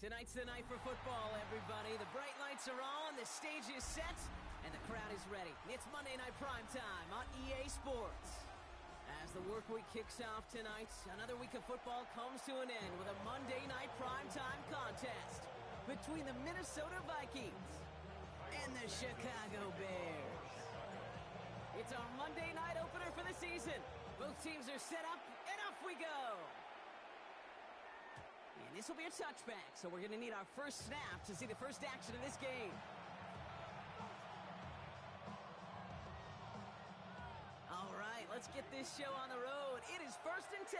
Tonight's the night for football, everybody. The bright lights are on, the stage is set, and the crowd is ready. It's Monday Night Primetime on EA Sports. As the work week kicks off tonight, another week of football comes to an end with a Monday Night Primetime contest between the Minnesota Vikings and the Chicago Bears. It's our Monday night opener for the season. Both teams are set up, and off we go. And this will be a touchback, so we're going to need our first snap to see the first action of this game. All right, let's get this show on the road. It is 1st and 10.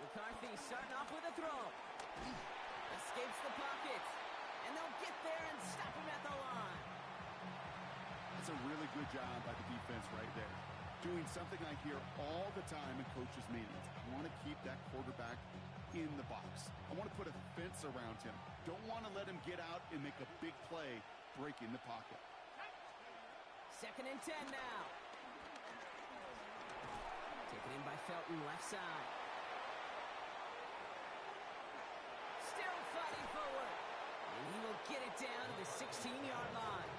McCarthy starting off with a throw. Escapes the pocket. And they'll get there and stop him at the line. That's a really good job by the defense right there. Doing something I hear all the time in coaches' meetings. I want to keep that quarterback in the box. I want to put a fence around him. Don't want to let him get out and make a big play breaking the pocket. 2nd and 10 now. Taken in by Felton, left side. Still fighting forward. And he will get it down to the 16-yard line.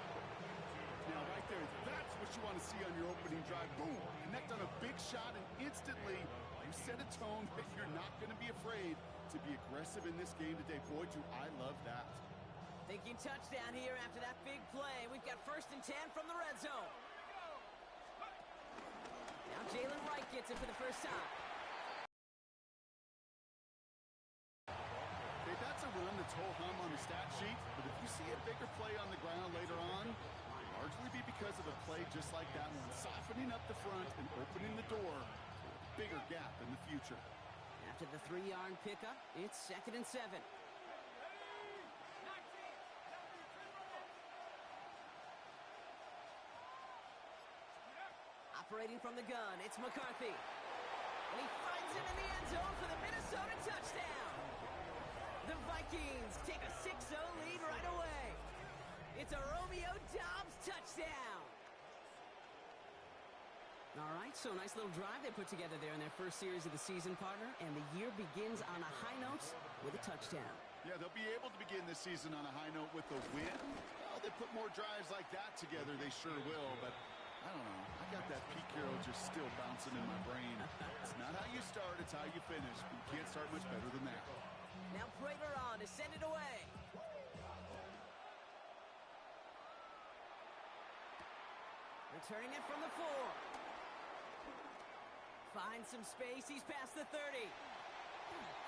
Now, right there, that's what you want to see on your opening drive. Boom! Connect on a big shot, and instantly you set a tone that you're not going to be afraid to be aggressive in this game today. Boy, do I love that. Thinking touchdown here after that big play. We've got 1st and 10 from the red zone. Now Jalen Wright gets it for the first time. Okay, that's a run that's ho-hum on the stat sheet, but if you see a bigger play on the ground later on, largely be because of a play just like that one, softening up the front and opening the door for a bigger gap in the future. After the 3-yard pickup, it's 2nd and 7. Operating from the gun, it's McCarthy. And he finds him in the end zone for the Minnesota touchdown. The Vikings take a 6-0 lead right away. It's a Romeo Doubs touchdown. All right, so a nice little drive they put together there in their first series of the season, partner, and the year begins on a high note with a touchdown. Yeah, they'll be able to begin this season on a high note with a win. Well, they put more drives like that together, they sure will, but I don't know. I got that Pete Carroll just still bouncing in my brain. It's not how you start, it's how you finish. You can't start much better than that. Now Prater on to send it away. Returning it from the 4. Finds some space. He's past the 30.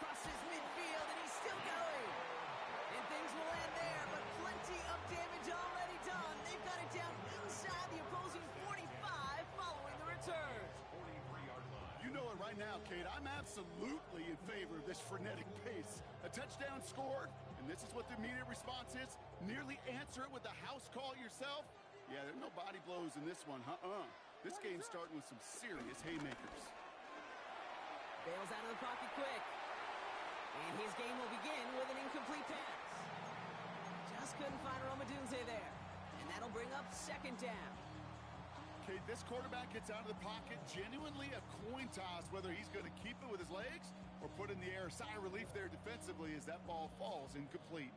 Crosses midfield, and he's still going. And things will end there, but plenty of damage already done. They've got it down inside the opposing 45 following the return. You know it right now, Kate. I'm absolutely in favor of this frenetic pace. A touchdown scored, and this is what the immediate response is. Nearly answer it with a house call yourself. Yeah, there's no body blows in this one. This game's starting with some serious haymakers. Bails out of the pocket quick. And his game will begin with an incomplete pass. Just couldn't find Romadunze there. And that'll bring up 2nd down. Okay, this quarterback gets out of the pocket. Genuinely a coin toss whether he's going to keep it with his legs or put in the air. Sigh of relief there defensively as that ball falls incomplete.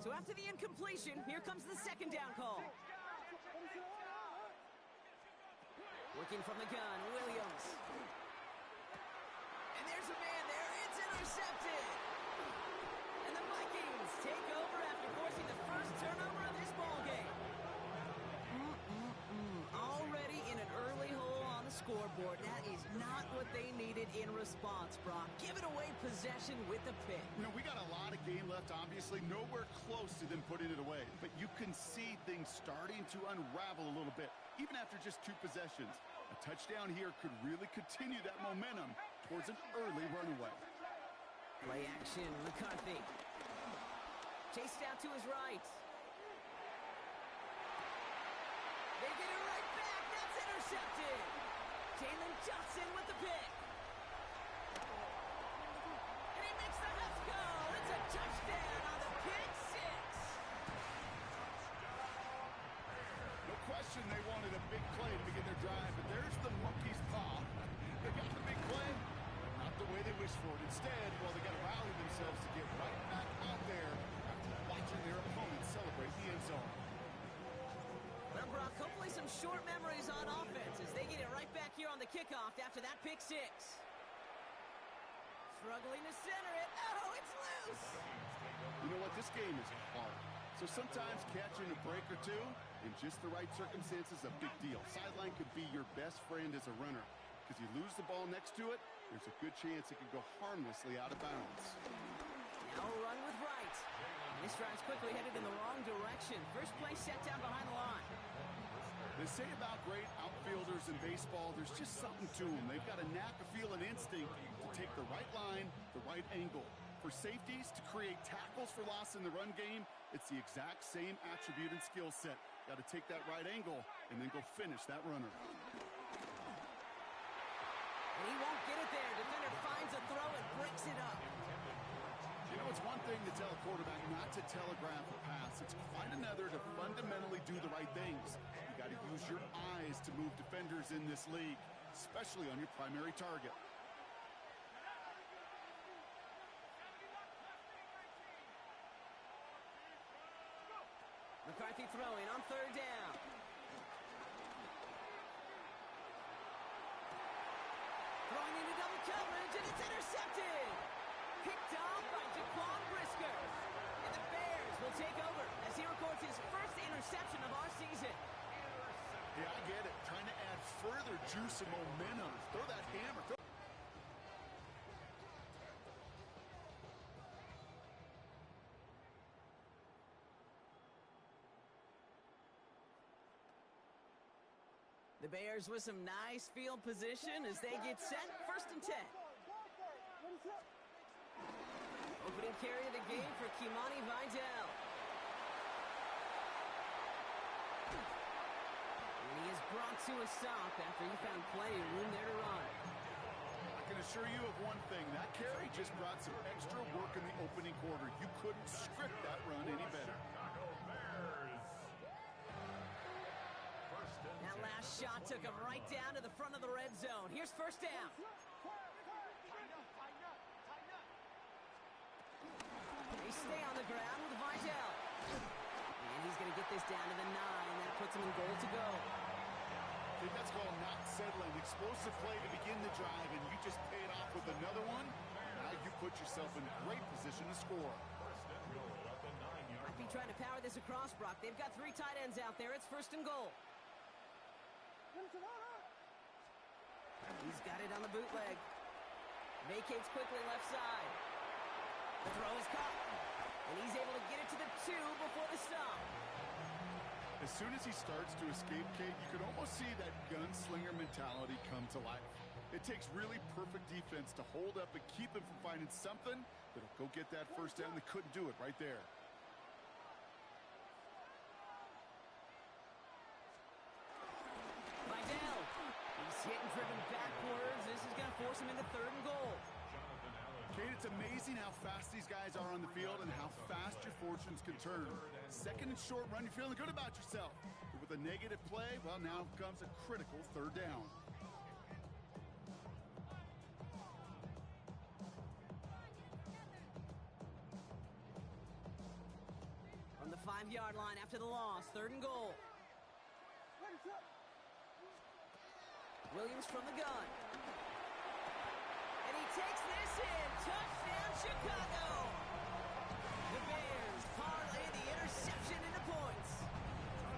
So after the incompletion, here comes the 2nd down call. Working from the gun, Williams. And there's a man there. It's intercepted. And the Vikings take over after forcing the first turnover of this ballgame. Already in an early hole on the scoreboard. That is not what they needed in response, Brock. Giving away possession with the pick. You know, we got a lot of game left, obviously. Nowhere close to them putting it away. But you can see things starting to unravel a little bit, even after just 2 possessions. A touchdown here could really continue that momentum towards an early runaway. Play action, McCarthy. Chased out to his right. They get it right back. That's intercepted. Jalen Johnson with the pick. And he makes the house go. It's a touchdown on the pick 6. for it. Instead, well, they got to rally themselves to get right back out there after watching their opponent celebrate the end zone. Well, Brock, hopefully some short memories on offense as they get it right back here on the kickoff after that pick six. Struggling to center it. Oh, it's loose! You know what? This game is hard. So sometimes catching a break or two in just the right circumstances is a big deal. Sideline could be your best friend as a runner. Because you lose the ball next to it, there's a good chance it could go harmlessly out of bounds. Now a run with right. This drive's quickly headed in the wrong direction. First play set down behind the line. They say about great outfielders in baseball, there's just something to them. They've got a knack, a feel, and instinct to take the right line, the right angle. For safeties, to create tackles for loss in the run game, it's the exact same attribute and skill set. Got to take that right angle and then go finish that runner. And he won't get it there. Defender finds a throw and breaks it up. You know, it's one thing to tell a quarterback not to telegraph a pass. It's quite another to fundamentally do the right things. You got to use your eyes to move defenders in this league, especially on your primary target. McCarthy throwing on third down. Throwing into double coverage, and it's intercepted. Picked off by Jaquan Brisker. And the Bears will take over as he records his first interception of our season. Yeah, I get it. Trying to add further juice and momentum. Throw that hammer. The Bears with some nice field position as they get set. First and 10. Opening carry of the game for Kimani Vidal. And he is brought to a stop after he found plenty of room there to run. I can assure you of one thing. That carry just brought some extra work in the opening quarter. You couldn't script that run any better. That last shot took him right down to the front of the red zone. Here's first down. They stay on the ground with Vidal. And he's going to get this down to the 9. That puts him in goal to go. I think that's called not settling. Explosive play to begin the drive, and you just pay it off with another one. Now you put yourself in great position to score. Might be trying to power this across, Brock. They've got 3 tight ends out there. It's first and goal. He's got it on the bootleg. Vacates quickly left side. The throw is caught. And he's able to get it to the 2 before the stop. As soon as he starts to escape, Kate, you can almost see that gunslinger mentality come to life. It takes really perfect defense to hold up and keep him from finding something that'll go get that first down. They couldn't do it right there. Vidal. He's hit and driven backwards. This is going to force him into third and goal. Kate, it's amazing how fast these guys are on the field and how fast your fortunes can turn. Second and short run, you're feeling good about yourself. But with a negative play, well, now comes a critical third down. From the 5-yard line after the loss, third and goal. Williams from the gun. And he takes this in. Touchdown, Chicago. The Bears parlay the interception into points.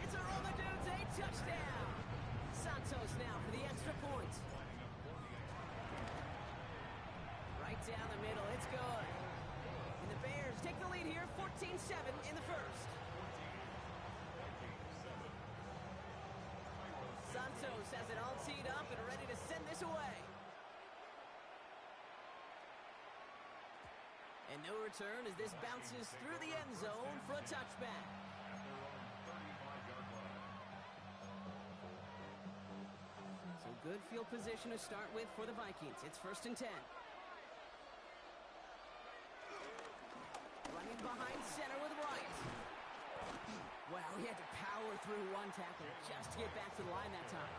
It's a Roma Dudes 8 touchdown. Santos now for the extra point. Right down the middle. It's good. And the Bears take the lead here, 14-7 in the first. Santos has it all teed up and ready to send this away. And no return as this bounces through the end zone for a touchback. So good field position to start with for the Vikings. It's first and 10. Running behind center with right. Wow, he had to power through one tackle just to get back to the line that time.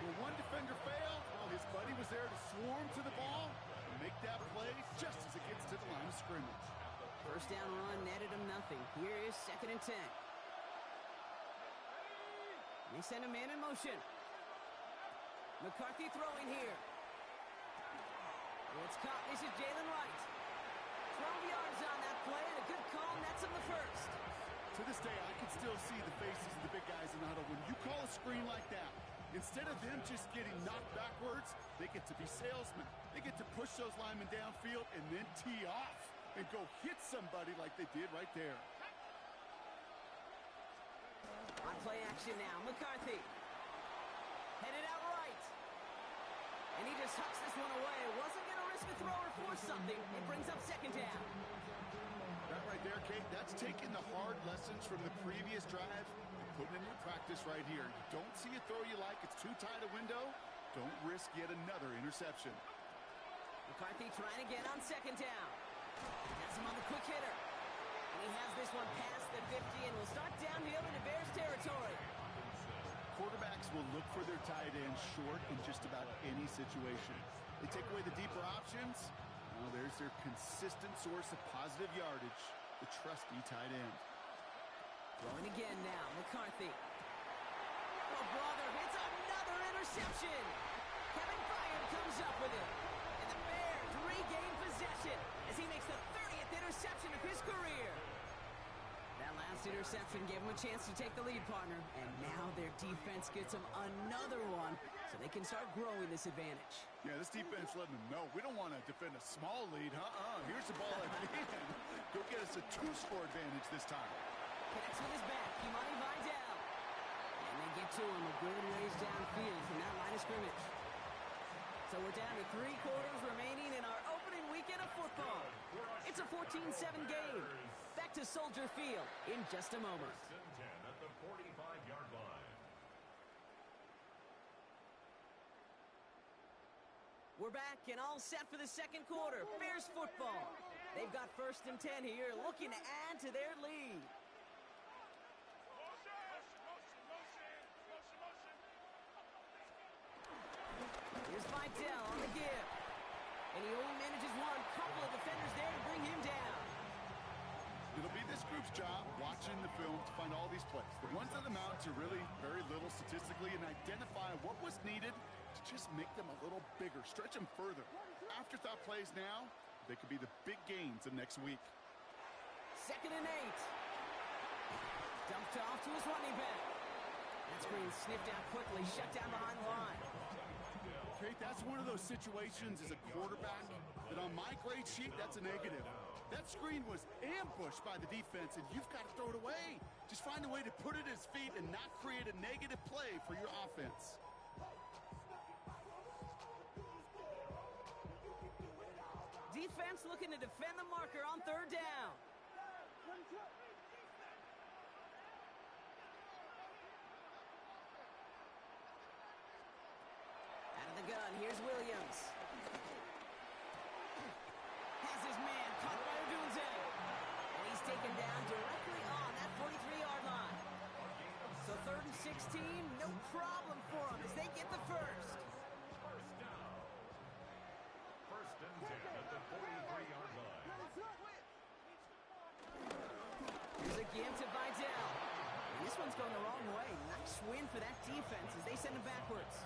When one defender failed, well, his buddy was there to swarm to the ball and make that play just as it gets to the line of scrimmage. First down run netted him nothing. Here is 2nd and 10. They send a man in motion. McCarthy throwing here. It's caught. This is Jalen Wright. 12 yards on that play, and a good call nets him the first. To this day, I can still see the faces of the big guys in the huddle. When you call a screen like that, instead of them just getting knocked backwards, they get to be salesmen. They get to push those linemen downfield and then tee off and go hit somebody like they did right there. On play action now, McCarthy. Headed out right. And he just hucks this one away. Wasn't going to risk a throw or force something. It brings up 2nd down. That right there, Kate, that's taking the hard lessons from the previous drive and putting it into practice right here. You don't see a throw you like, it's too tight a window, don't risk yet another interception. McCarthy trying again on 2nd down. Has him on the quick hitter. And he has this one past the 50 and will start downhill into Bears territory. Quarterbacks will look for their tight end short in just about any situation. They take away the deeper options. Well, there's their consistent source of positive yardage, the trusty tight end. Throwing again now, McCarthy. Oh, brother, it's another interception. Kevin Byard comes up with it. And the Bears regain possession as he makes the 30th interception of his career. That last interception gave him a chance to take the lead, partner. And now their defense gets them another one so they can start growing this advantage. Yeah, this defense letting them know we don't want to defend a small lead. Here's the ball again. Go get us a 2-score advantage this time. Connects with his back, Kimani Vidal. And they get to him a good ways downfield from that line of scrimmage. So we're down to 3 quarters remaining in our opening weekend of football. It's a 14-7 game. Back to Soldier Field in just a moment. At the 45-yard line. We're back and all set for the 2nd quarter. Bears football. They've got 1st and 10 here, looking to add to their lead. Here's Vidal on the give. And he only manages one. Couple of defenders there to bring him down. It'll be this group's job watching the film to find all these plays. The ones that amount to really very little statistically and identify what was needed to just make them a little bigger, stretch them further. Afterthought plays now, they could be the big gains of next week. 2nd and 8. Dumped off to his running back. That screen sniffed out quickly, shut down behind the line. Okay, that's one of those situations as a quarterback that on my grade sheet, that's a negative. That screen was ambushed by the defense, and you've got to throw it away. Just find a way to put it at his feet and not create a negative play for your offense. Defense looking to defend the marker on 3rd down. Out of the gun, here's Williams. Has his man caught by Odunze. And he's taken down directly on that 43-yard line. So 3rd and 16, no problem for them as they get the first. First down. 1st and 10 at the 43-yard line. Here's a give to Vidal. And this one's going the wrong way. Nice win for that defense as they send him backwards.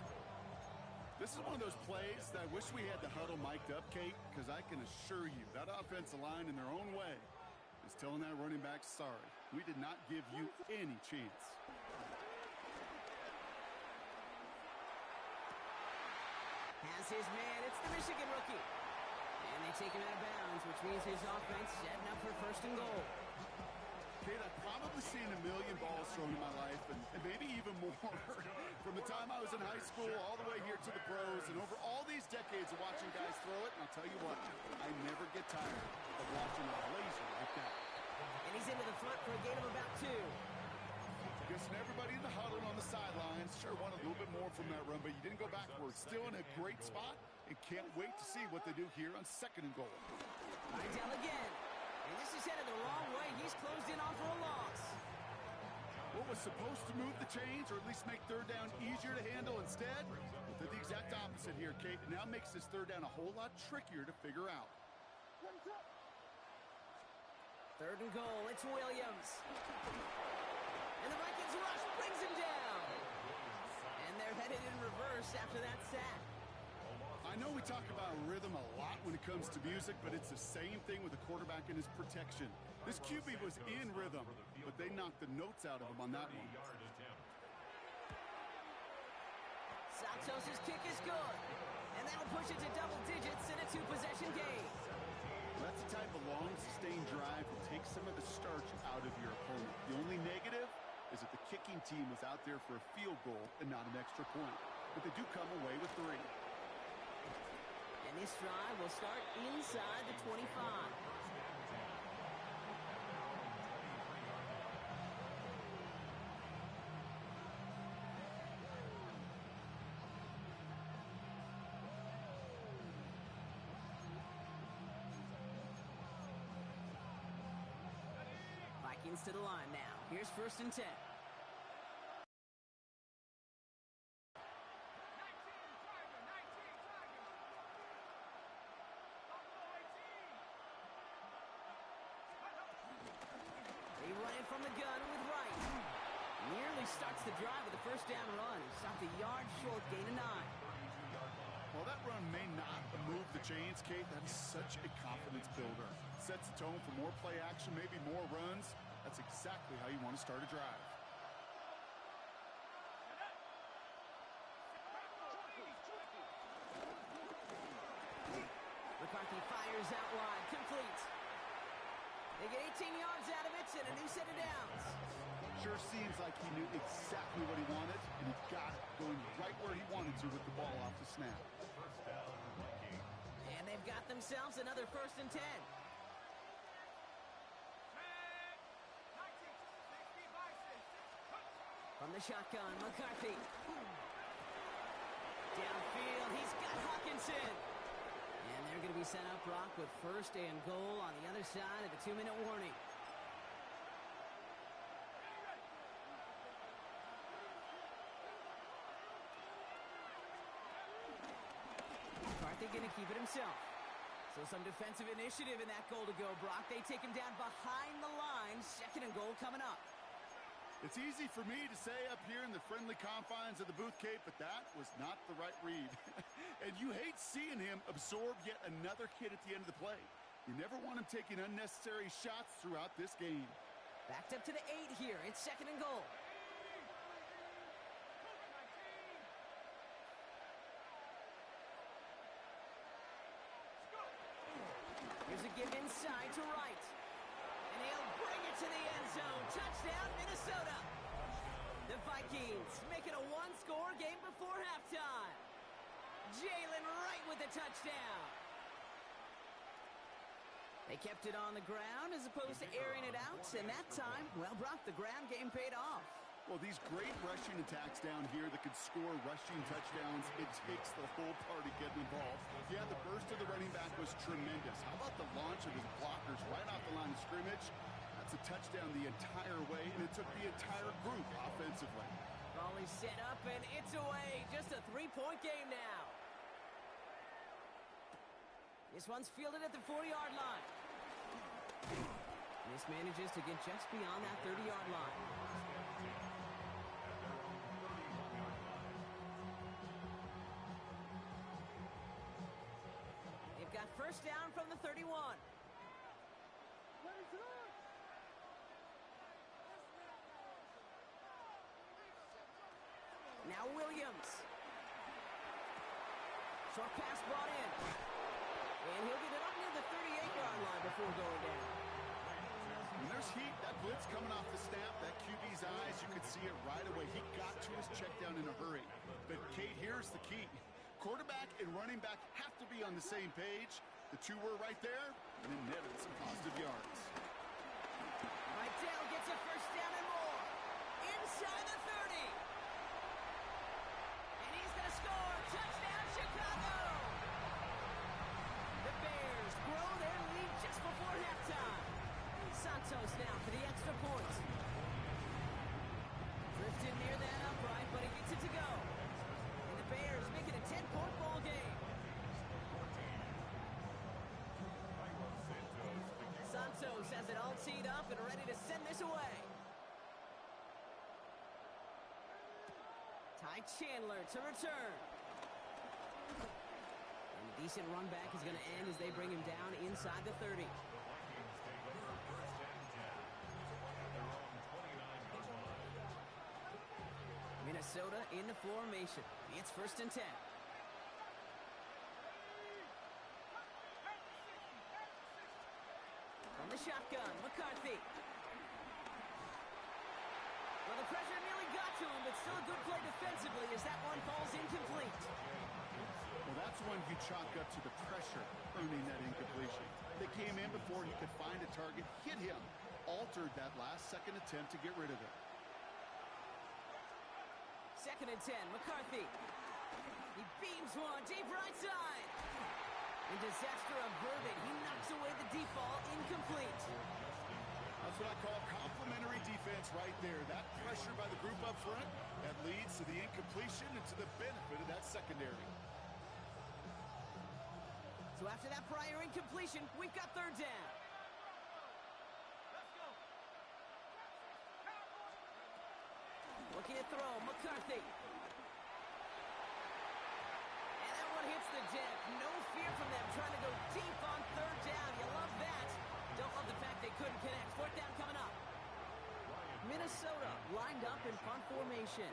This is one of those plays that I wish we had the huddle mic'd up, Kate, because I can assure you that offensive line in their own way is telling that running back, sorry, we did not give you any chance. Has his man. It's the Michigan rookie. And they take him out of bounds, which means his offense setting up for 1st and goal. Kate, I've probably seen a million balls thrown in my life, and maybe even more. From the time I was in high school all the way here to the pros, and over all these decades of watching guys throw it, and I'll tell you what, I never get tired of watching a laser like that. And he's into the front for a gain of about 2. Guessing everybody in the huddle on the sidelines sure wanted a little bit more from that run, but you didn't go backwards. Still in a great spot, and can't wait to see what they do here on 2nd and goal. Vidal again. And this is headed the wrong way. He's closed in on for a loss. What was supposed to move the chains, or at least make 3rd down easier to handle instead, Did the exact opposite here, Kate. It now makes this third down a whole lot trickier to figure out. Third and goal, it's Williams. And the Vikings rush brings him down. And they're headed in reverse after that sack. I know we talk about rhythm a lot when it comes to music, but it's the same thing with the quarterback and his protection. This QB was in rhythm, but they knocked the notes out of him on that one. Santos' kick is good. And that'll push it to double digits in a two-possession game. That's the type of long, sustained drive that takes some of the starch out of your opponent. The only negative is that the kicking team was out there for a field goal and not an extra point. But they do come away with 3. And this drive will start inside the 25. Vikings to the line now. Here's 1st and 10. They run it from the gun with Wright. Nearly starts the drive with a first down run. Stopped a yard short, gain of 9. While that run may not move the chains, Kate, that is such a confidence builder. Sets the tone for more play action, maybe more runs. That's exactly how you want to start a drive. McCarthy fires out wide, complete. They get 18 yards out of it and a new set of downs. Sure seems like he knew exactly what he wanted, and he got it, going right where he wanted to with the ball off the snap. And they've got themselves another 1st and 10. From the shotgun, McCarthy. Downfield, he's got Hawkinson. And they're going to be set up, Brock, with 1st and goal on the other side of the 2-minute warning. McCarthy going to keep it himself. So some defensive initiative in that goal to go, Brock. They take him down behind the line. 2nd and goal coming up. It's easy for me to say up here in the friendly confines of the booth, Kate, but that was not the right read. And you hate seeing him absorb yet another hit at the end of the play. You never want him taking unnecessary shots throughout this game. Backed up to the 8 here. It's 2nd and goal. Here's a give inside to Wright. And he'll bring it to the end zone. Touchdown, Minnesota. The Vikings make it a 1-score game before halftime. Jalen Wright with the touchdown. They kept it on the ground as opposed to airing it out. And that time, well, Brock, the ground game paid off. Well, these great rushing attacks down here that could score rushing touchdowns, it takes the whole party getting involved. Yeah, the burst of the running back was tremendous. How about the launch of his blockers right off the line of scrimmage? That's a touchdown the entire way, and it took the entire group offensively. Ball is set up, and it's away. Just a 3-point game now. This one's fielded at the 40-yard line. This manages to get just beyond that 30-yard line. They've got 1st down from the 31. Now Williams. Short pass brought in. And he'll get it up near the 38-yard line before going down. When there's heat, that blitz coming off the snap, that QB's eyes, you could see it right away. He got to his check down in a hurry. But, Kate, here's the key. Quarterback and running back have to be on the same page. The two were right there, and it netted some positive yards. Vidal gets a 1st down and more. Inside the 30. And he's going to score. Touchdown, Chicago. The Bears grow their lead just before halftime. Santos now for the extra point. Drifted near that upright, but he gets it to go. And the Bears make it has it all teed up and ready to send this away. Ty Chandler to return. And a decent run back is going to end as they bring him down inside the 30. The Vikings take over first and 10 at their own 29-yard line. Minnesota in the formation. It's first and 10. From the shotgun, McCarthy. Well, the pressure nearly got to him, but still a good play defensively as that one falls incomplete. Well, that's one you chalk up to the pressure earning that incompletion. They came in before he could find a target, hit him, altered that last-second attempt to get rid of it. Second and 10, McCarthy. He beams one deep right side. And disaster averted. He knocks away the deep ball, incomplete. That's what I call complimentary defense right there. That pressure by the group up front, that leads to the incompletion and to the benefit of that secondary. So after that prior incompletion, we've got third down. Looking to throw, McCarthy. And that one hits the deck. No fear from them trying to go deep on third down. You love that. Don't love the fact they couldn't connect. Fourth down coming up. Minnesota lined up in punt formation.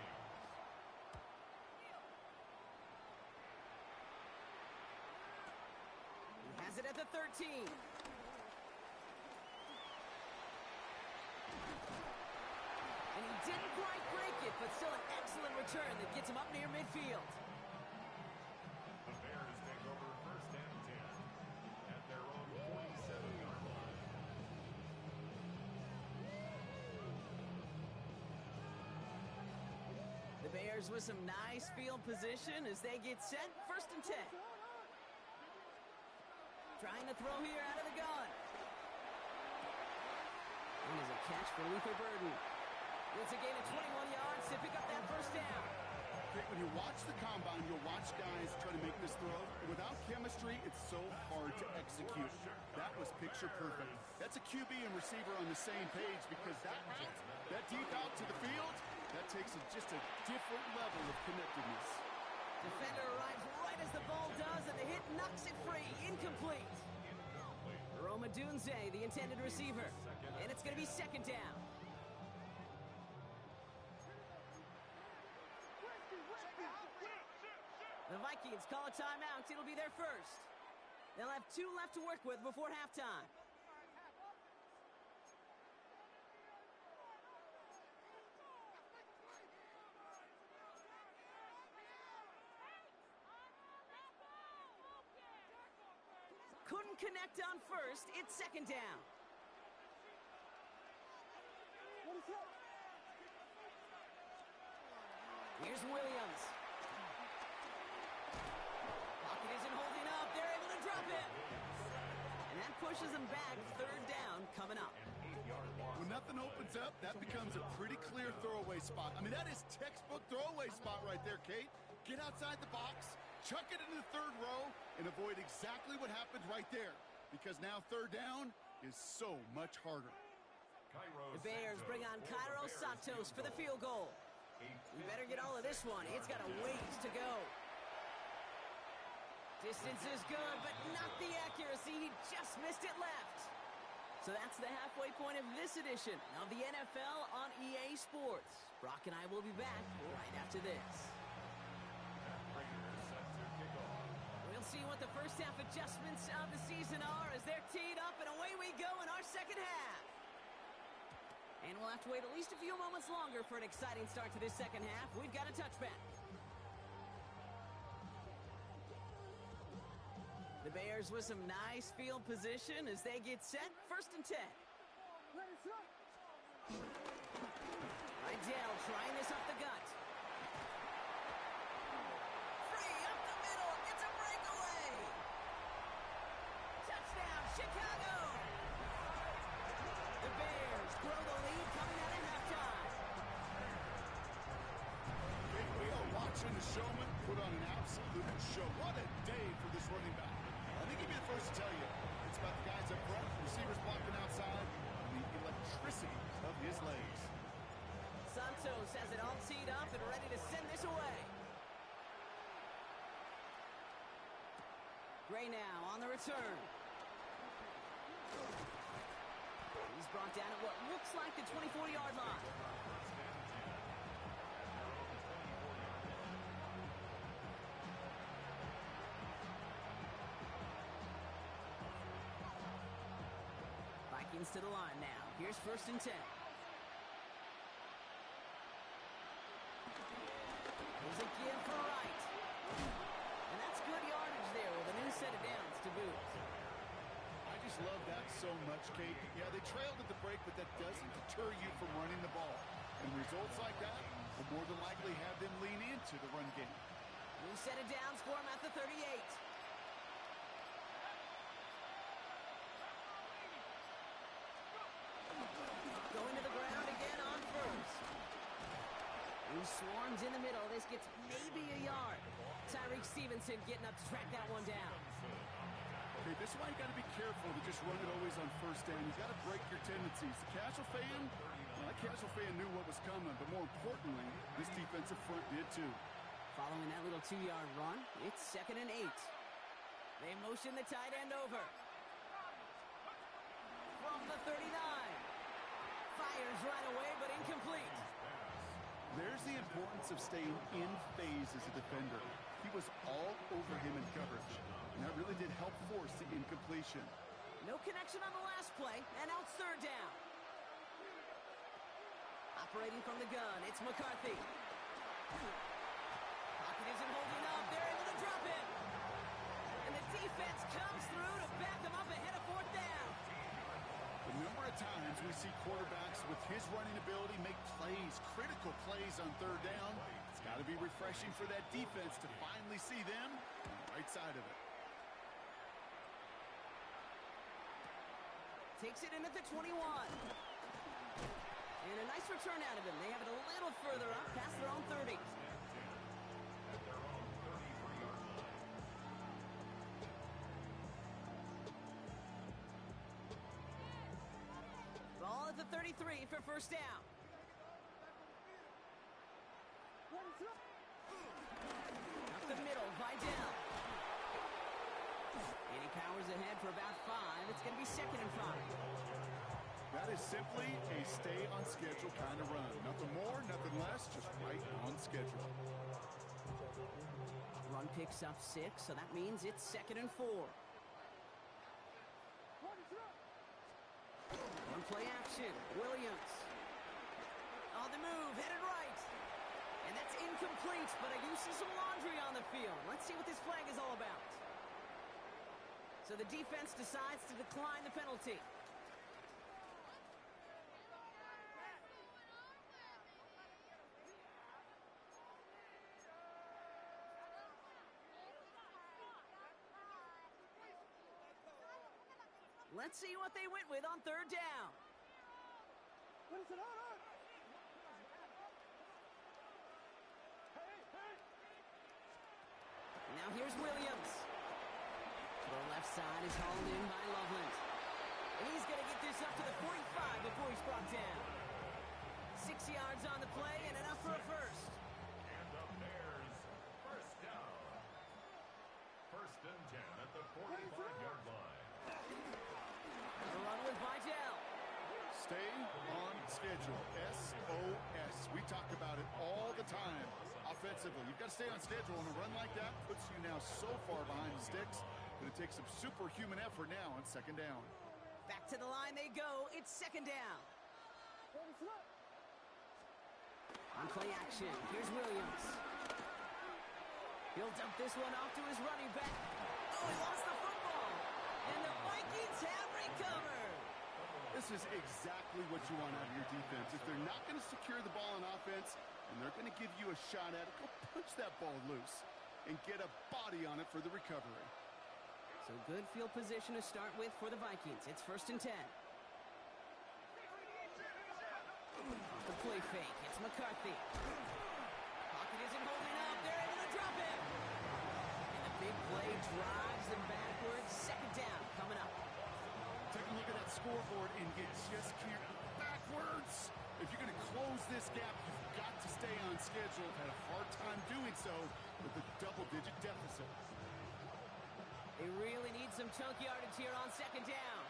He has it at the 13. And he didn't quite break it, but still an excellent return that gets him up near midfield. The Bears take over first and 10 at their own 47-yard line. The Bears with some nice field position as they get set. First and 10. Trying to throw here out of the gun. And there's a catch for Luther Burden. It's a gain of 21 yards to pick up that first down. When you watch the combine, you'll watch guys try to make this throw. Without chemistry, it's so hard to execute. That was picture perfect. That's a QB and receiver on the same page because that deep out to the field, that takes just a different level of connectedness. Defender arrives right as the ball does, and the hit knocks it free. Incomplete. Roma Dunze, the intended receiver. And it's going to be second down. The Vikings call a timeout. It'll be their first. They'll have 2 left to work with before halftime. Couldn't connect on first. It's second down. Here's Williams. Pocket isn't holding up. They're able to drop it. And that pushes them back. Third down coming up. When nothing opens up, that becomes a pretty clear throwaway spot. I mean, that is textbook throwaway spot right there, Kate. Get outside the box, chuck it into the third row, and avoid exactly what happened right there. Because now third down is so much harder. The Bears bring on Cairo Santos for the field goal. We better get all of this one. It's got a ways to go. Distance is good, but not the accuracy. He just missed it left. So that's the halfway point of this edition of the NFL on EA Sports. Brock and I will be back right after this. We'll see what the first half adjustments of the season are as they're teed up, and away we go in our second half. And we'll have to wait at least a few moments longer for an exciting start to this second half. We've got a touchback. The Bears with some nice field position as they get set. First and 10. Idell trying this up the gut. Free up the middle. It's a breakaway. Touchdown, Chicago. The Bears grow the lead coming out of halftime. We are watching the showman put on an absolute show. What a day for this running back. I think he'd be the first to tell you. It's about the guys up front, receivers blocking outside, Gray now on the return. He's brought down at what looks like the 24-yard line. Vikings to the line now. Here's 1st and 10. Here's a give for Wright. And that's good yardage there with a new set of downs to boot. I just love that so much, Kate. Yeah, they trailed at the break, but that doesn't deter you from running the ball. And results like that will more than likely have them lean into the run game. New set of downs for him at the 38. Going to the ground again on 1st. He swarms in the middle. This gets maybe a yard. Tyreek Stevenson getting up to track that one down. Okay, this is why you got to be careful to just run it always on 1st down. You got to break your tendencies. The casual fan, well, that casual fan knew what was coming, but more importantly, this defensive front did too. Following that little 2-yard run, it's 2nd and 8. They motion the tight end over. From the 39. Fires right away, but incomplete. There's the importance of staying in phase as a defender. He was all over him in coverage, and that really did help force the incompletion. No connection on the last play, and now it's 3rd down. Operating from the gun, it's McCarthy. Pocket isn't holding up. They're able to drop him. And the defense comes through to back them up ahead of 4th down. The number of times we see quarterbacks with his running ability make plays, critical plays on 3rd down, it's got to be refreshing for that defense to finally see them on the right side of it. Takes it in at the 21. And a nice return out of him. They have it a little further up, past their own 30. Ball at the 33 for 1st down. Up the middle, Vidal. And he powers ahead for about 5. It's going to be 2nd and 5. That is simply a stay on schedule kind of run. Nothing more, nothing less, just right on schedule. Run picks up 6, so that means it's 2nd and 4. One play action, Williams. On the move, headed right. And that's incomplete, but I do see some laundry on the field. Let's see what this flag is all about. So the defense decides to decline the penalty. Let's see what they went with on 3rd down. Now here's Williams. The left side is hauled in by Loveland. And he's going to get this up to the 45 before he's brought down. 6 yards on the play and enough for a first. And the Bears, 1st down. 1st and 10 at the 45-yard line. A run with Vidal. Stay on schedule. SOS. We talk about it all the time. Offensively, you've got to stay on schedule, and a run like that puts you now so far behind the sticks that it takes some superhuman effort now on 2nd down. Back to the line they go. It's 2nd down. On play action, here's Williams. He'll dump this one off to his running back. Oh, he lost the football. And the Vikings have recovered. This is exactly what you want out of your defense. If they're not going to secure the ball on offense, and they're going to give you a shot at it, go punch that ball loose and get a body on it for the recovery. So good field position to start with for the Vikings. It's 1st and 10. Off the play fake, it's McCarthy. Pocket isn't holding up. They're able to drop him. And the big play drives them backwards. 2nd down coming up. Take a look at that scoreboard and you just can't backwards. If you're going to close this gap, you've got to stay on schedule. Had a hard time doing so with a double-digit deficit. They really need some chunk yardage here on second down.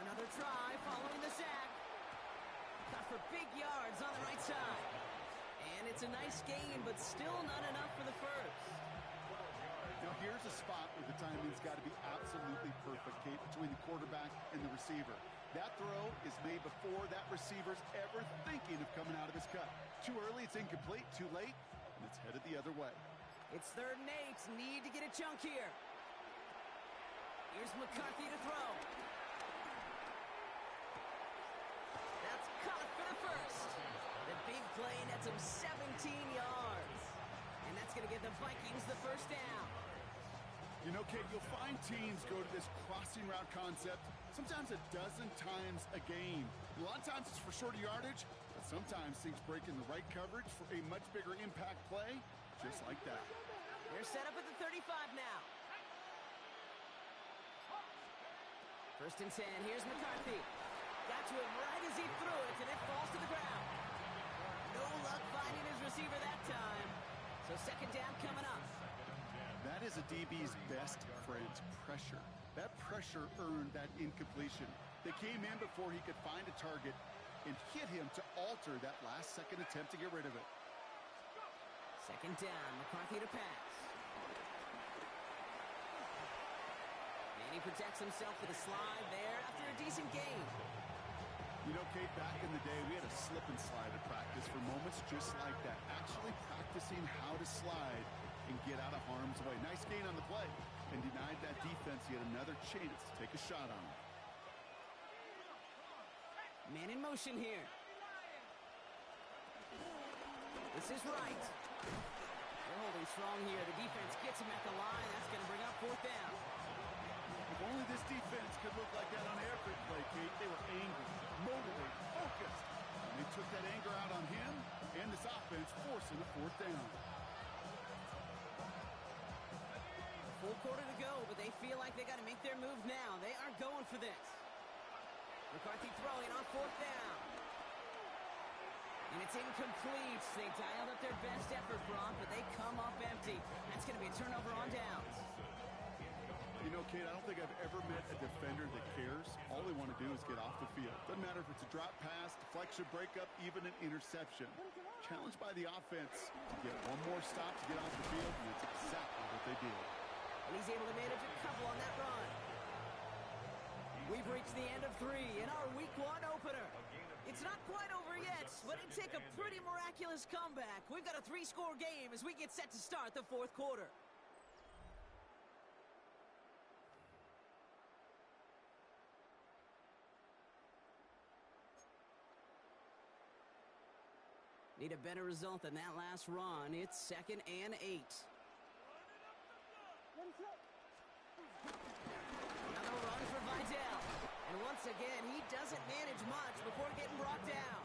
Another try following the sack. Got for big yards on the right side. And it's a nice gain, but still not enough for the first. Now here's a spot where the timing's got to be absolutely perfect, Kate, between the quarterback and the receiver. That throw is made before that receiver's ever thinking of coming out of his cut. Too early, it's incomplete. Too late, and it's headed the other way. It's 3rd and 8. Need to get a chunk here. Here's McCarthy to throw. That's caught for the first. The big play nets him 17 yards. And that's going to give the Vikings the first down. You know, Kate, you'll find teams go to this crossing route concept sometimes a dozen times a game. A lot of times it's for shorter yardage, but sometimes things break in the right coverage for a much bigger impact play, just like that. They're set up at the 35 now. 1st and 10. Here's McCarthy. Got to him right as he threw it, and it falls to the ground. No luck finding his receiver that time. So second down coming up. That is a DB's best friend, pressure. That pressure earned that incompletion. They came in before he could find a target and hit him to alter that last-second attempt to get rid of it. Second down, McCarthy to pass. And he protects himself with a slide there after a decent gain. You know, Kate, back in the day, we had a slip and slide at practice for moments just like that. Actually practicing how to slide and get out of harm's way. Nice gain on the play, and denied that defense yet another chance to take a shot on him. Man in motion here. This is right. They're holding strong here. The defense gets him at the line. That's going to bring up 4th down. If only this defense could look like that on every play, Kate. They were angry, motivated, focused. And they took that anger out on him and this offense, forcing a 4th down. Full quarter to go, but they feel like they got to make their move now. They are going for this. McCarthy throwing on 4th down. And it's incomplete. They dialed up their best effort, Brock, but they come up empty. That's going to be a turnover on downs. You know, Kate, I don't think I've ever met a defender that cares. All they want to do is get off the field. Doesn't matter if it's a drop pass, deflection, breakup, even an interception. Challenged by the offense to get one more stop to get off the field, and it's exactly what they did. And he's able to manage a couple on that run. We've reached the end of 3 in our Week 1 opener. It's not quite over yet, but it'd take a pretty miraculous comeback. We've got a 3-score game as we get set to start the 4th quarter. Need a better result than that last run. It's 2nd and 8. Another run for Vidal. And once again, he doesn't manage much before getting brought down.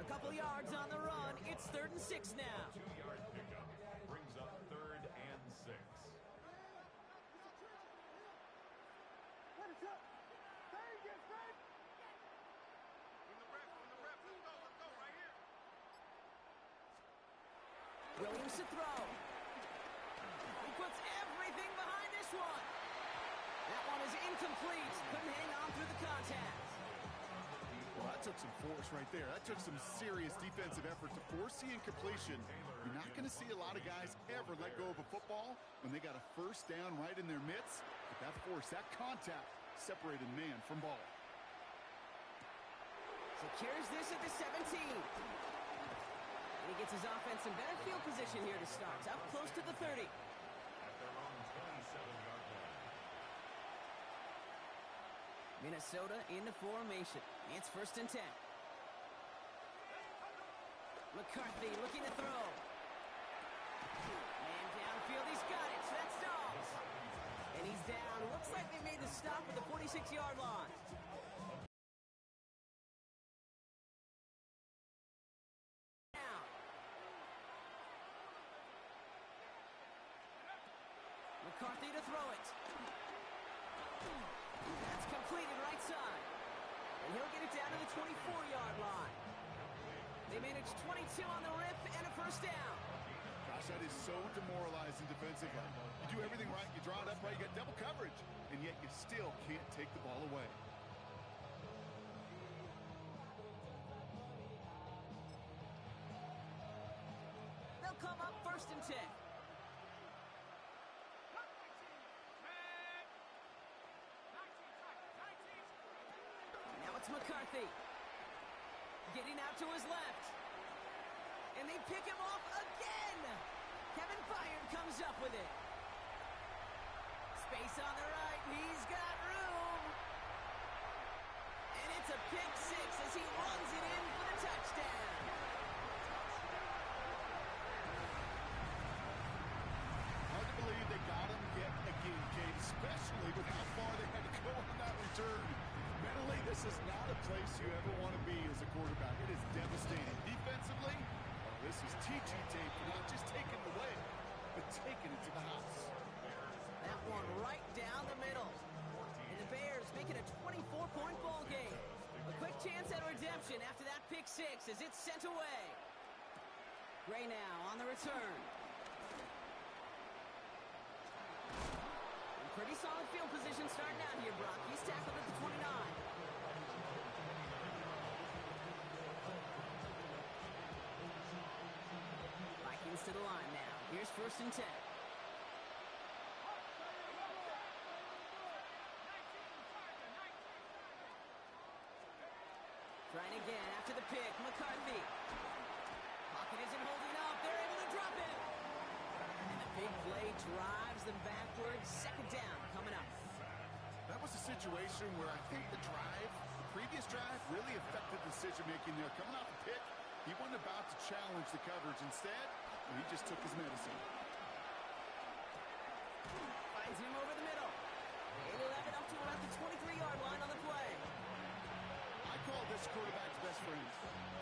A couple yards on the run. It's 3rd and 6 now. 2-yard pickup brings up 3rd and 6. Williams to throw. He puts everything behind this one. That one is incomplete. Couldn't hang on through the contact. Well, that took some force right there. That took some serious defensive effort to force the incompletion. You're not going to see a lot of guys ever let go of a football when they got a 1st down right in their midst. But that force, that contact, separated man from ball. Secures this at the 17. And he gets his offense in better field position here to start. Up close to the 30. At their own 27-yard line. Minnesota in the formation. It's 1st and 10. McCarthy looking to throw. Man downfield, he's got it. That's Dobbs. And he's down. Looks like they made the stop at the 46-yard line. McCarthy to throw it. That's completed right side. And he'll get it down to the 24-yard line. They managed 22 on the rip and a 1st down. Got gosh, that is so demoralizing defensively. You do everything right, you draw it up right, you get double coverage, and yet you still can't take the ball away. They'll come up 1st and 10. Now it's McCarthy. Getting out to his left. And they pick him off again. Kevin Byard comes up with it. Space on the right. He's got room. And it's a pick six as he runs it in for the touchdown. Hard to believe they got him yet again, Kate, especially with how far they had to go on that return. Mentally, this is not a place you ever want to be as a quarterback. It is devastating. Defensively, this is teaching tape for not just taking it away, but taking it to the house. That one right down the middle. And the Bears make it a 24-point ball game. A quick chance at redemption after that pick six as it's sent away. Gray now on the return. And pretty solid field position starting out here, Brock. He's tackled at the 29. Vikings to the line now. Here's 1st and 10. Trying again after the pick. McCarthy. Pocket isn't holding up. They're able to drop it. And the big play drives them backwards. 2nd down coming up. That was a situation where I think the previous drive, really affected decision-making there. Coming off the pick, he wasn't about to challenge the coverage. Instead, he just took his medicine. Finds him over the middle. 8-11 up to about the 23-yard line on the play. I call this quarterback's best friend.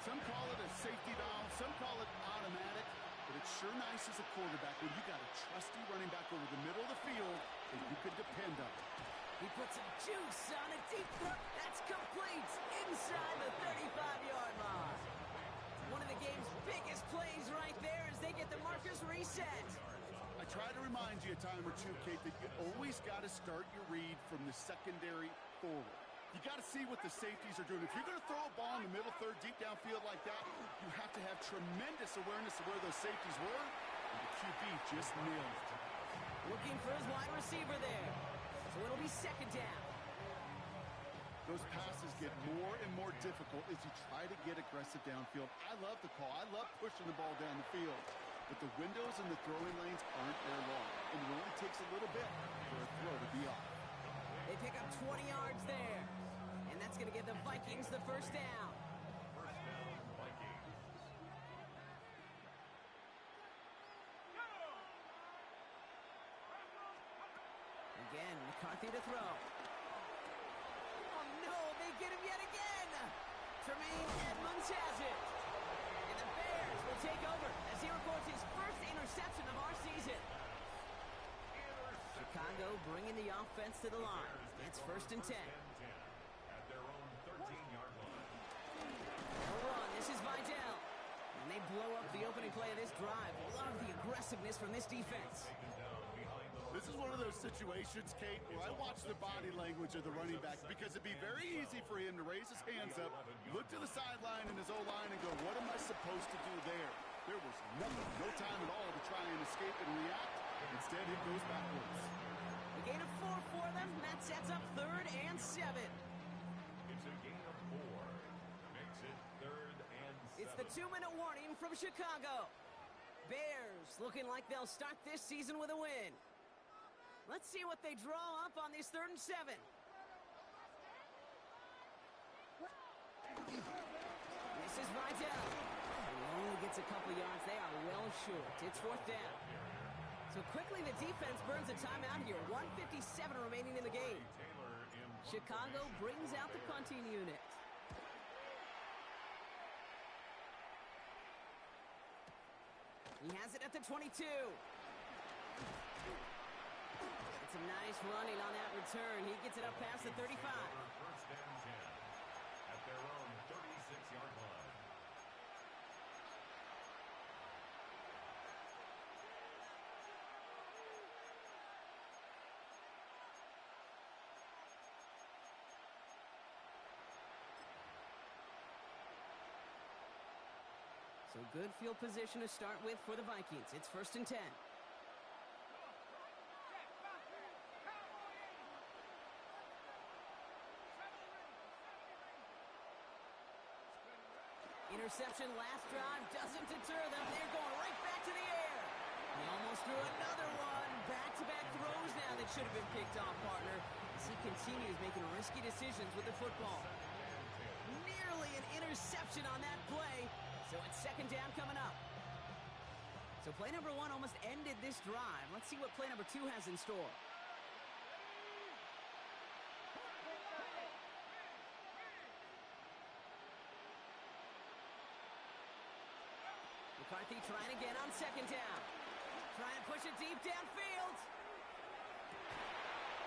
Some call it a safety valve, some call it automatic, but it's sure nice as a quarterback when you got a trusty running back over the middle of the field that you can depend on. He puts some juice on a deep throw. That's complete inside the 35-yard line. One of the game's biggest plays right there as they get the markers reset. I try to remind you a time or two, Kate, that you always got to start your read from the secondary forward. You got to see what the safeties are doing. If you're going to throw a ball in the middle third, deep downfield like that, you have to have tremendous awareness of where those safeties were, and the QB just nailed it. Looking for his wide receiver there. So it'll be 2nd down. Those passes get more and more difficult as you try to get aggressive downfield. I love the call. I love pushing the ball down the field. But the windows and the throwing lanes aren't there long. And it only takes a little bit for a throw to be off. They pick up 20 yards there. And that's going to give the Vikings the 1st down. 1st down, Vikings. Again, McCarthy to throw. Oh, no, they get him yet again. Tremaine Edmonds has it. And the Bears will take over as he records his 1st interception of our season. Chicago bringing the offense to the line. It's 1st and 10. At their own 13-yard line. They'll run. This is Vidal. And they blow up the opening play of this drive. Love the aggressiveness from this defense. Taken down behind the This is one of those situations, Kate, where I watch the body language of the running back because it'd be very easy for him to raise his hands up, look to the sideline in his O-line and go, what am I supposed to do there? There was nothing, no time at all to try and escape and react. Instead, he goes backwards. A gain of 4 for them. That sets up 3rd and 7. It's a gain of 4. Makes it 3rd and 7. It's the 2-minute warning from Chicago. Bears looking like they'll start this season with a win. Let's see what they draw up on this 3rd and 7. This is Vidal. He only gets a couple yards. They are well short. It's 4th down. So quickly the defense burns a timeout here. 1:57 remaining in the game. Chicago brings out the punting unit. He has it at the 22. It's a nice running on that return. He gets it up past the 35. 1st and 10 at their own 36-yard line. So good field position to start with for the Vikings. It's 1st and 10. Interception last drive doesn't deter them. They're going right back to the air. He almost threw another one. Back-to-back throws now that should have been picked off, partner, as he continues making risky decisions with the football. Nearly an interception on that play. So it's 2nd down coming up. So play number 1 almost ended this drive. Let's see what play number 2 has in store. McCarthy trying again on 2nd down. Try and push it deep downfield.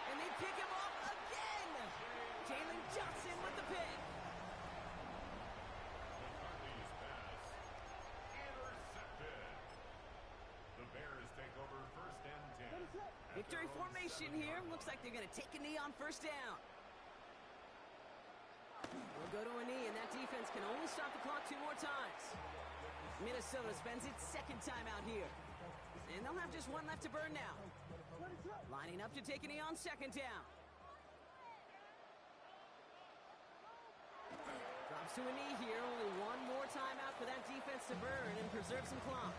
And they pick him off again. Jalen Johnson with the pick. McCarthy's pass intercepted. The Bears take over 1st and 10. Victory formation here. Looks like they're going to take a knee on 1st down. We'll go to a knee, and that defense can only stop the clock 2 more times. Minnesota spends its 2nd time out here. And they'll have just 1 left to burn now. Lining up to take a knee on 2nd down. Drops to a knee here. Only 1 more timeout for that defense to burn and preserve some clock.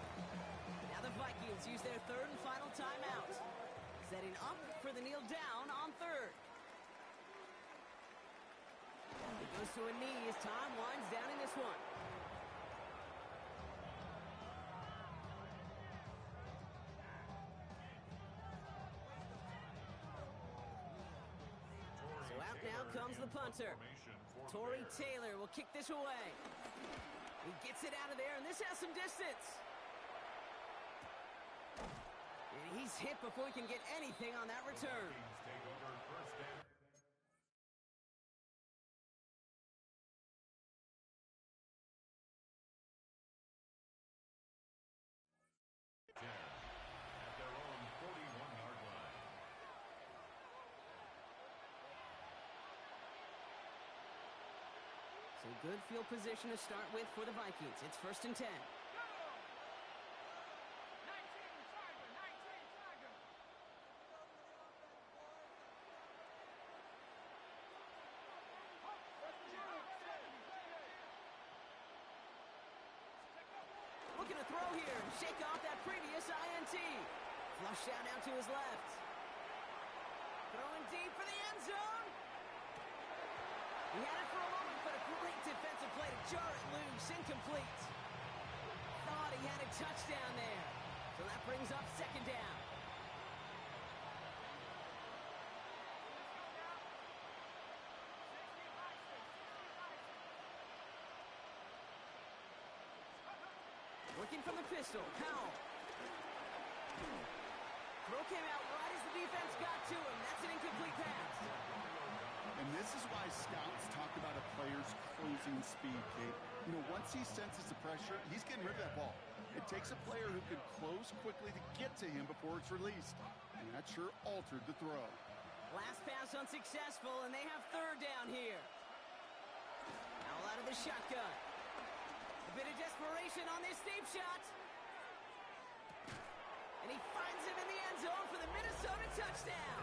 Now the Vikings use their 3rd and final timeout. Setting up for the kneel down on 3rd. It goes to a knee as time winds down in this one. So out now comes the punter. Torrey Taylor will kick this away. He gets it out of there, and this has some distance. And he's hit before he can get anything on that return. Take over 1st and 10 at their own 41-yard line. So good field position to start with for the Vikings. It's 1st and 10. Looking to throw here and shake off that previous INT. Flush out now to his left. Throwing deep for the end zone. He had it for a moment, but a great defensive play to jar it loose. Incomplete. Thought he had a touchdown there. So that brings up 2nd down. Working from the pistol. Powell. Throw came out right as the defense got to him. That's an incomplete pass. And this is why scouts talk about a player's closing speed, Kate. You know, once he senses the pressure, he's getting rid of that ball. It takes a player who can close quickly to get to him before it's released. And that sure altered the throw. Last pass unsuccessful, and they have 3rd down here. Powell out of the shotgun. A bit of desperation on this deep shot. And he finds him in the end zone for the Minnesota touchdown.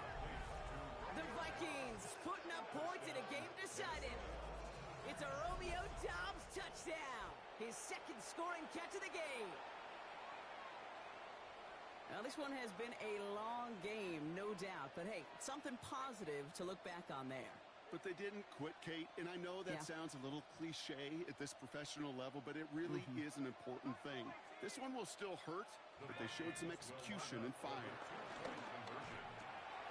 The Vikings putting up points in a game decided. It's a Romeo Doubs touchdown. His 2nd scoring catch of the game. Now this one has been a long game, no doubt. But hey, something positive to look back on there. But they didn't quit, Kate, and I know that sounds a little cliche at this professional level, but it really is an important thing. This one will still hurt, but they showed some execution and fire.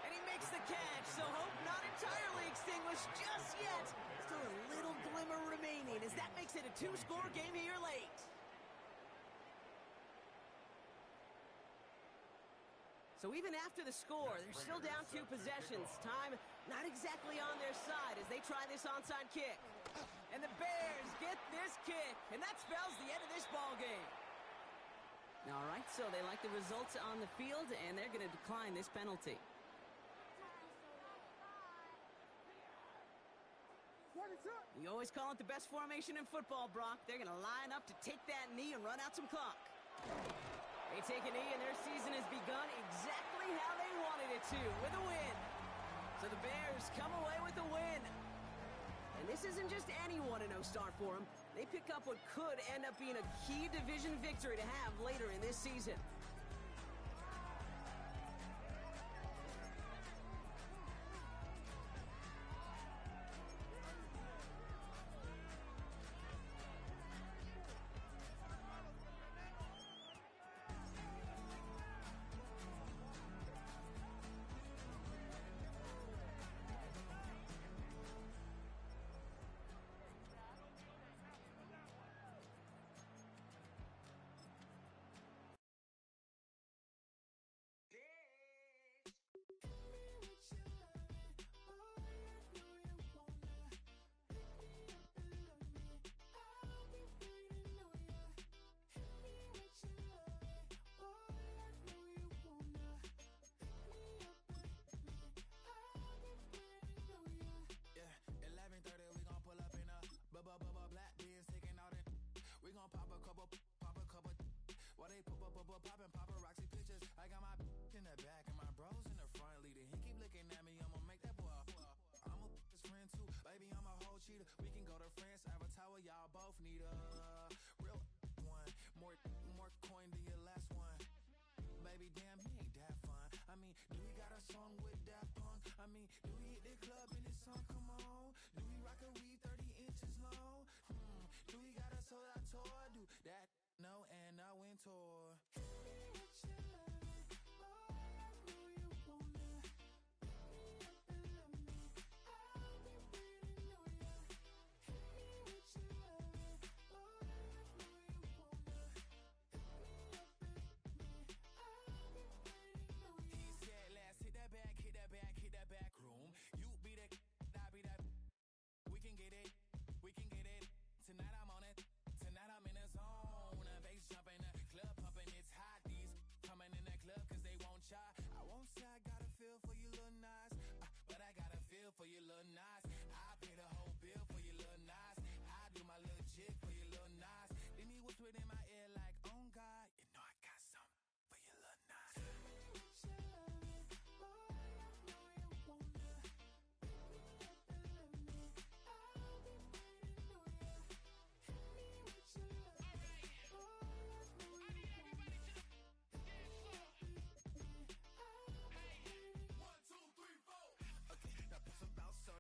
And he makes the catch, so hope not entirely extinguished just yet. Still a little glimmer remaining as that makes it a 2-score game here late. So even after the score, they're still down 2 possessions. Time not exactly on their side as they try this onside kick. And the Bears get this kick, and that spells the end of this ball game. All right, so they like the results on the field, and they're going to decline this penalty. You always call it the best formation in football, Brock. They're going to line up to take that knee and run out some clock. They take a knee, and their season has begun exactly how they wanted it to, with a win. So the Bears come away with a win. And this isn't just any 1-0 start for them. They pick up what could end up being a key division victory to have later in this season. Popping paparazzi pictures. I got my in the back and my bros in the front leading. He keep looking at me, I'ma make that boy. I'm a his friend too, baby. I'm a whole cheater. We can go to France, Avatar, y'all both need a real one. More coin than your last one. Baby, damn, he ain't that fun. I mean, do we got a song with that punk? I mean, do we hit the club in this song? Come on. Do we rock a weed 30 inches long? Do we got a sold out tour? Do that? No, and I went tour. I won't say I got a feel for you, little Nas, but I got a feel for you, little Nas. I pay the whole bill for you, little Nas. I do my little jig for you, little Nas. Then he was within my